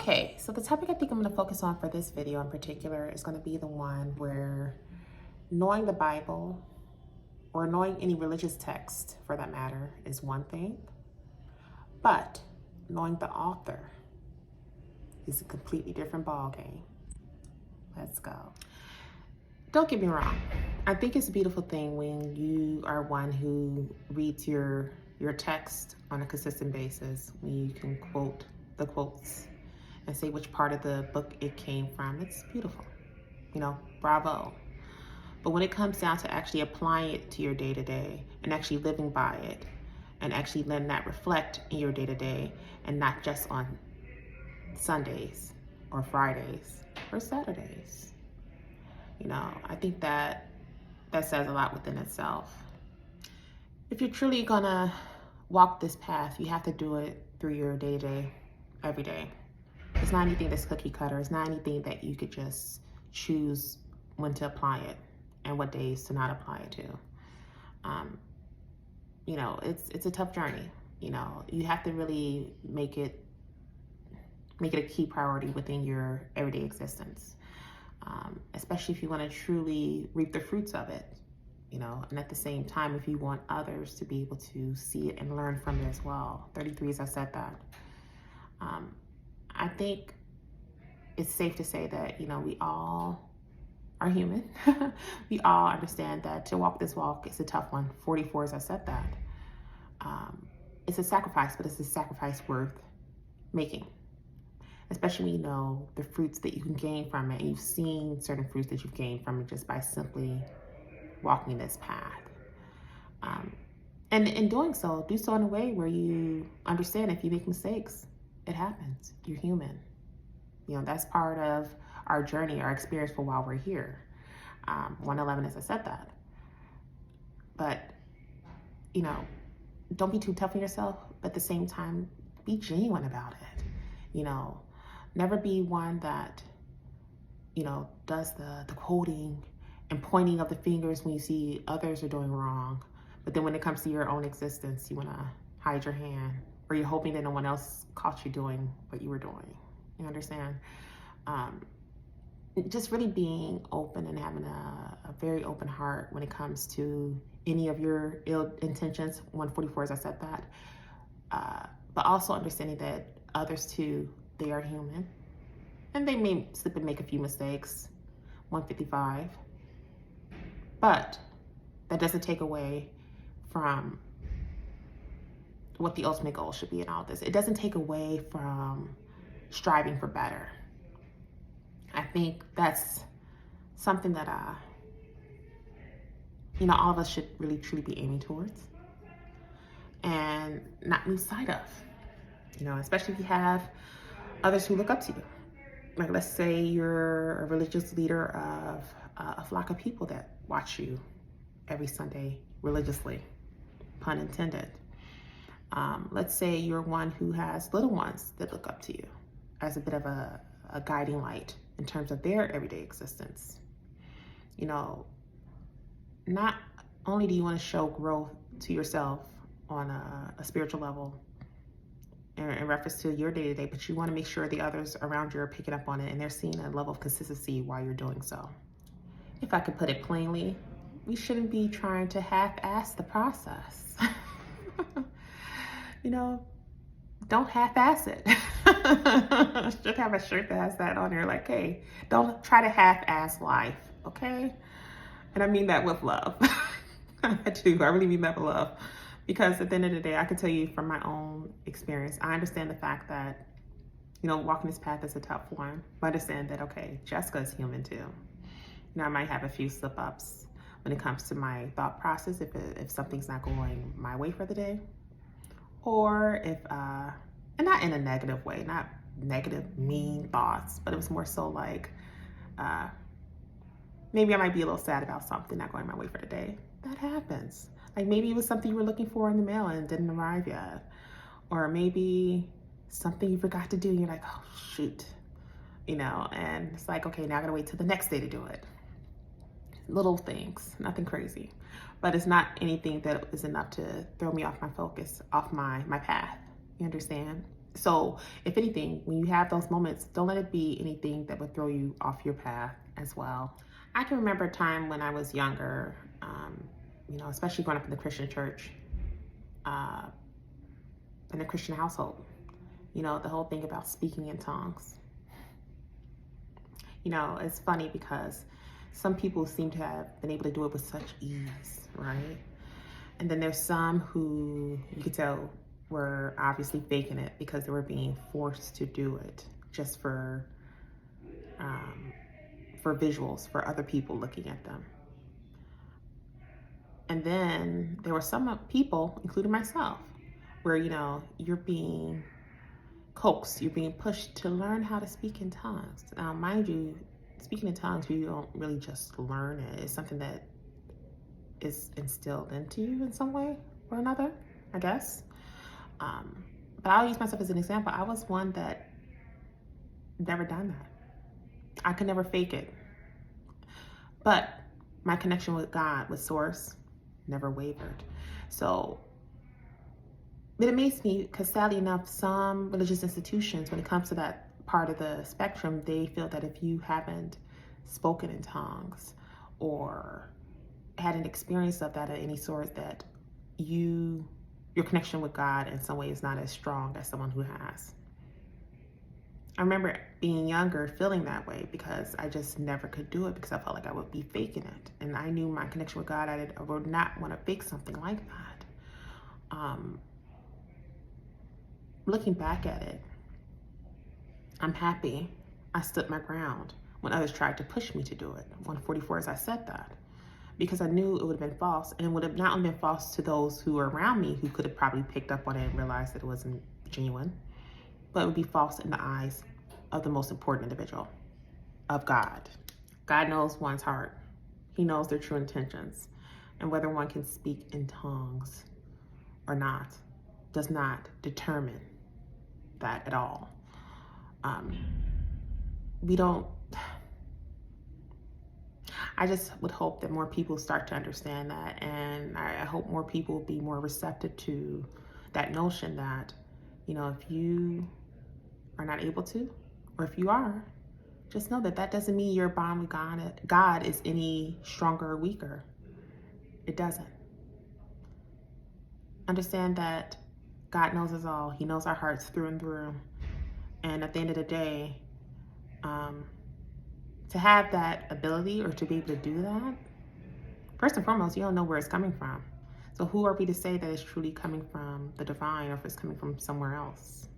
Okay, so the topic I think I'm going to focus on for this video in particular is going to be the one where knowing the Bible or knowing any religious text for that matter is one thing, but knowing the author is a completely different ballgame. Let's go. Don't get me wrong. I think it's a beautiful thing when you are one who reads your text on a consistent basis, when you can quote the quotes and say which part of the book it came from. It's beautiful, bravo. But when it comes down to actually applying it to your day-to-day and actually living by it and actually letting that reflect in your day-to-day and not just on Sundays or Fridays or Saturdays, I think that says a lot within itself. If you're truly gonna walk this path, you have to do it through your day-to-day, every day. It's not anything that's cookie cutter. It's not anything that you could just choose when to apply it and what days to not apply it to. It's a tough journey. You have to really make it a key priority within your everyday existence, especially if you want to truly reap the fruits of it. And at the same time, if you want others to be able to see it and learn from it as well. 33 as I said that. I think it's safe to say that, we all are human. We all understand that to walk this walk is a tough one. 44 as I said that. It's a sacrifice, but it's a sacrifice worth making. Especially when you know the fruits that you can gain from it, and you've seen certain fruits that you've gained from it just by simply walking this path. And in doing so, do so in a way where you understand if you make mistakes, it happens. You're human. That's part of our journey, our experience for while we're here. 111 as I said that. But, don't be too tough on yourself, but at the same time, be genuine about it. Never be one that, does the quoting and pointing of the fingers when you see others are doing wrong. But then when it comes to your own existence, you want to hide your hand, or you're hoping that no one else caught you doing what you were doing. You understand? Just really being open and having a very open heart when it comes to any of your ill intentions. 144 as I said that. But also understanding that others too, they are human. And they may slip and make a few mistakes. 155. But that doesn't take away from what the ultimate goal should be in all this. It doesn't take away from striving for better. I think that's something that all of us should really truly be aiming towards and not lose sight of. Especially if you have others who look up to you. Like, let's say you're a religious leader of a flock of people that watch you every Sunday religiously, pun intended. Let's say you're one who has little ones that look up to you as a bit of a guiding light in terms of their everyday existence. Not only do you want to show growth to yourself on a spiritual level in reference to your day-to-day, but you want to make sure the others around you are picking up on it and they're seeing a level of consistency while you're doing so. If I could put it plainly, we shouldn't be trying to half-ass the process. Don't half-ass it. Should have a shirt that has that on there, like, hey, don't try to half-ass life, okay? And I mean that with love. I do. I really mean that with love. Because at the end of the day, I can tell you from my own experience, I understand the fact that, walking this path is a tough one. But I understand that, okay, Jessica's human too. I might have a few slip-ups when it comes to my thought process if something's not going my way for the day. Or if, and not in a negative way, not negative, mean thoughts, but it was more so like, maybe I might be a little sad about something not going my way for the day. That happens. Like maybe it was something you were looking for in the mail and it didn't arrive yet. Or maybe something you forgot to do and you're like, oh shoot. And it's like, okay, now I gotta wait till the next day to do it. Little things, nothing crazy. But it's not anything that is enough to throw me off my focus, off my path. You understand? So if anything, when you have those moments, don't let it be anything that would throw you off your path as well. I can remember a time when I was younger, especially growing up in the Christian church, uh, in a Christian household, the whole thing about speaking in tongues. It's funny because some people seem to have been able to do it with such ease, right? And then there's some who you could tell were obviously faking it because they were being forced to do it just for visuals, for other people looking at them. And then there were some people, including myself, where, you're being coaxed, you're being pushed to learn how to speak in tongues. Now, mind you, speaking in tongues, you don't really just learn it. It's something that is instilled into you in some way or another, I guess. But I'll use myself as an example. I was one that never done that. I could never fake it. But my connection with God, with Source, never wavered. So it amazed me because sadly enough, some religious institutions, when it comes to that part of the spectrum, they feel that if you haven't spoken in tongues or had an experience of that of any sort, that your connection with God in some way is not as strong as someone who has. I remember being younger feeling that way because I just never could do it because I felt like I would be faking it. And I knew my connection with God, I would not want to fake something like that. Looking back at it, I'm happy I stood my ground when others tried to push me to do it. 144 as I said that. Because I knew it would have been false, and it would have not only been false to those who were around me who could have probably picked up on it and realized that it wasn't genuine, but it would be false in the eyes of the most important individual, of God. God knows one's heart. He knows their true intentions, and whether one can speak in tongues or not does not determine that at all. I just would hope that more people start to understand that, and I hope more people will be more receptive to that notion that, if you are not able to, or if you are, just know that that doesn't mean your bond with God is any stronger or weaker. It doesn't. Understand that God knows us all. He knows our hearts through and through. And at the end of the day, to have that ability or to be able to do that, first and foremost, you don't know where it's coming from. So who are we to say that it's truly coming from the divine or if it's coming from somewhere else?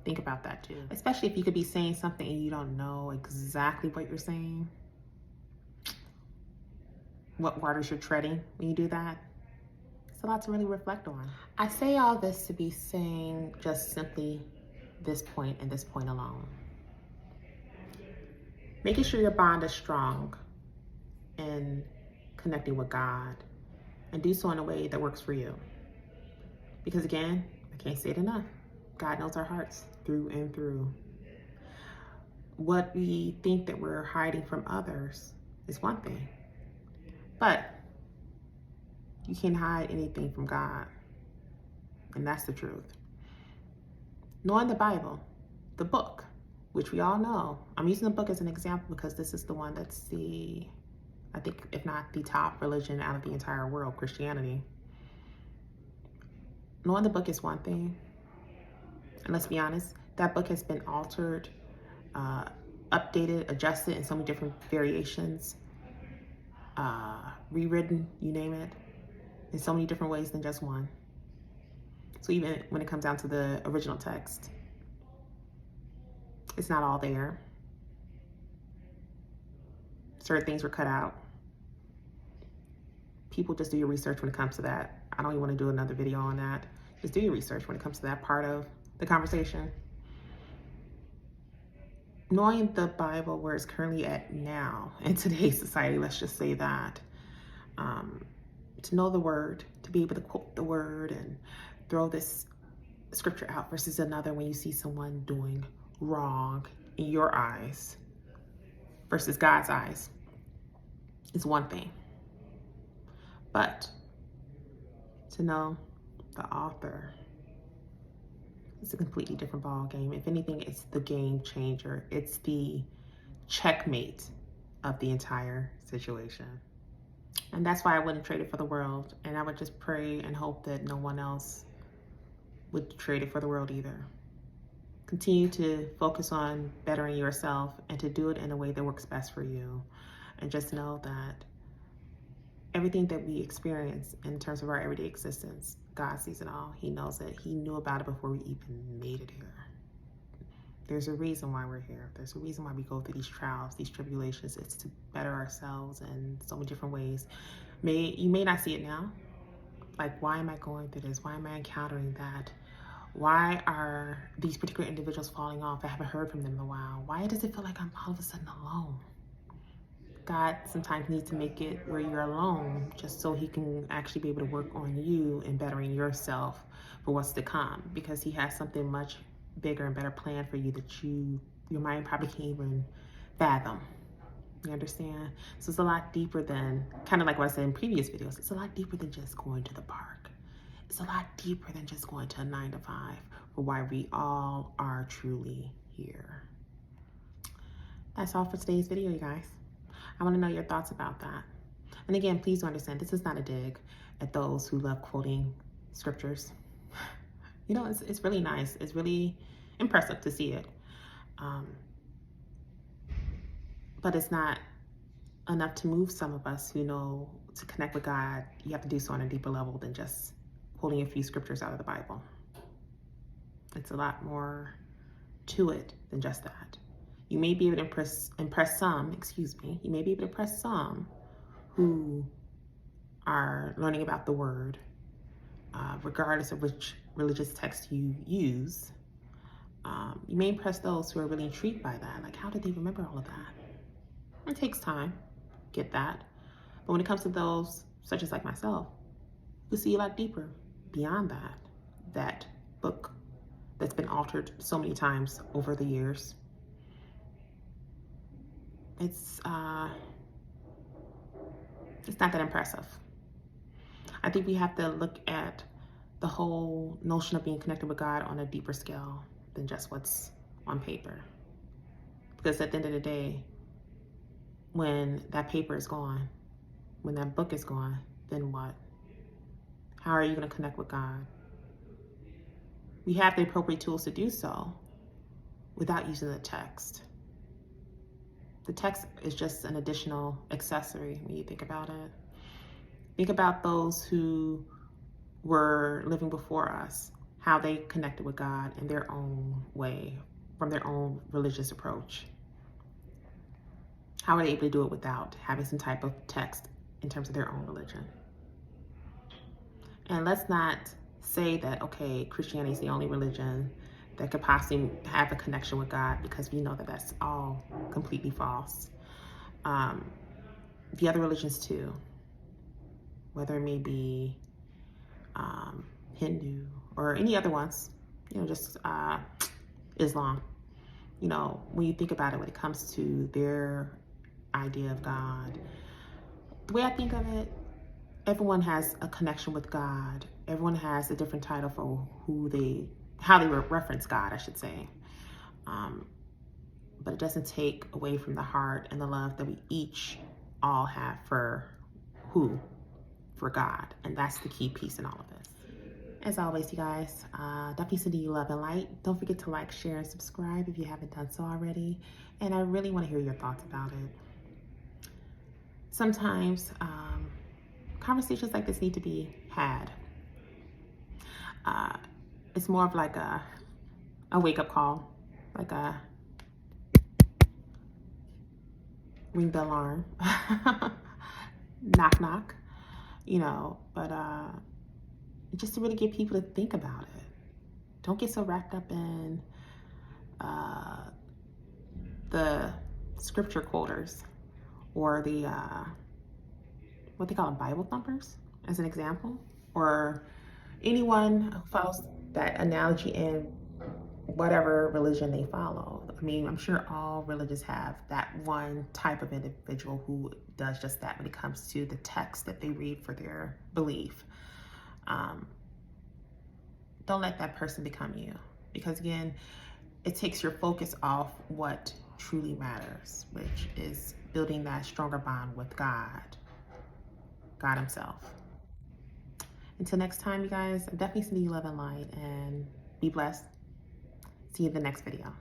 Think about that too. Especially if you could be saying something and you don't know exactly what you're saying. What waters you're treading when you do that. It's a lot to really reflect on. I say all this to be saying just simply this point and this point alone. Making sure your bond is strong in connecting with God, and do so in a way that works for you. Because again, I can't say it enough. God knows our hearts through and through. What we think that we're hiding from others is one thing, but you can't hide anything from God. And that's the truth. Knowing the Bible, the book, which we all know. I'm using the book as an example because this is the one that's I think, if not the top religion out of the entire world, Christianity. Knowing the book is one thing. And let's be honest, that book has been altered, updated, adjusted in so many different variations, rewritten, you name it, in so many different ways than just one. So even when it comes down to the original text, it's not all there. Certain things were cut out. People, just do your research when it comes to that. I don't even want to do another video on that. Just do your research when it comes to that part of the conversation. Knowing the Bible where it's currently at now in today's society, let's just say that, to know the word, to be able to quote the word and throw this scripture out versus another when you see someone doing wrong in your eyes versus God's eyes is one thing. But to know the author it's a completely different ball game. If anything, it's the game changer. It's the checkmate of the entire situation. And that's why I wouldn't trade it for the world. And I would just pray and hope that no one else would trade it for the world either. Continue to focus on bettering yourself and to do it in a way that works best for you. And just know that everything that we experience in terms of our everyday existence, God sees it all. He knows it. He knew about it before we even made it here. There's a reason why we're here. There's a reason why we go through these trials, these tribulations. It's to better ourselves in so many different ways. You may not see it now. Like, why am I going through this? Why am I encountering that? Why are these particular individuals falling off? I haven't heard from them in a while. Why does it feel like I'm all of a sudden alone? God sometimes needs to make it where you're alone just so he can actually be able to work on you and bettering yourself for what's to come, because he has something much bigger and better planned for you that your mind probably can't even fathom. You understand? So it's a lot deeper than, kind of like what I said in previous videos, it's a lot deeper than just going to the park. It's a lot deeper than just going to a 9 to 5 for why we all are truly here. That's all for today's video, you guys. I want to know your thoughts about that. And again, please do understand, this is not a dig at those who love quoting scriptures. You know, it's really nice. It's really impressive to see it. But it's not enough to move some of us who know to connect with God. You have to do so on a deeper level than just pulling a few scriptures out of the Bible. It's a lot more to it than just that. You may be able to impress some who are learning about the word, regardless of which religious text you use. You may impress those who are really intrigued by that. Like, how did they remember all of that? It takes time, get that. But when it comes to those, such as like myself, you see a lot deeper beyond that book that's been altered so many times over the years. It's not that impressive. I think we have to look at the whole notion of being connected with God on a deeper scale than just what's on paper. Because at the end of the day, when that paper is gone, when that book is gone, then what? How are you going to connect with God? We have the appropriate tools to do so without using the text. The text is just an additional accessory when you think about it. Think about those who were living before us, how they connected with God in their own way, from their own religious approach. How are they able to do it without having some type of text in terms of their own religion? And let's not say that, okay, Christianity is the only religion that could possibly have a connection with God, because we know that that's all completely false. The other religions too, whether it may be Hindu or any other ones, you know, just Islam. You know, when you think about it, when it comes to their idea of God, the way I think of it, everyone has a connection with God. Everyone has a different title for how they reference God, I should say. But it doesn't take away from the heart and the love that we all have for God. And that's the key piece in all of this. As always, you guys, definitely sending you love and light. Don't forget to like, share, and subscribe if you haven't done so already. And I really want to hear your thoughts about it. Sometimes conversations like this need to be had. It's more of like a wake-up call, like a ring the alarm, knock, knock, you know, but just to really get people to think about it. Don't get so wrapped up in the scripture quoters or the, what they call them, Bible thumpers, as an example, or anyone who follows that analogy in whatever religion they follow. I mean, I'm sure all religions have that one type of individual who does just that when it comes to the text that they read for their belief. Don't let that person become you. because again, it takes your focus off what truly matters, which is building that stronger bond with God himself. Until next time, you guys, I'm definitely sending you love and light, and be blessed. See you in the next video.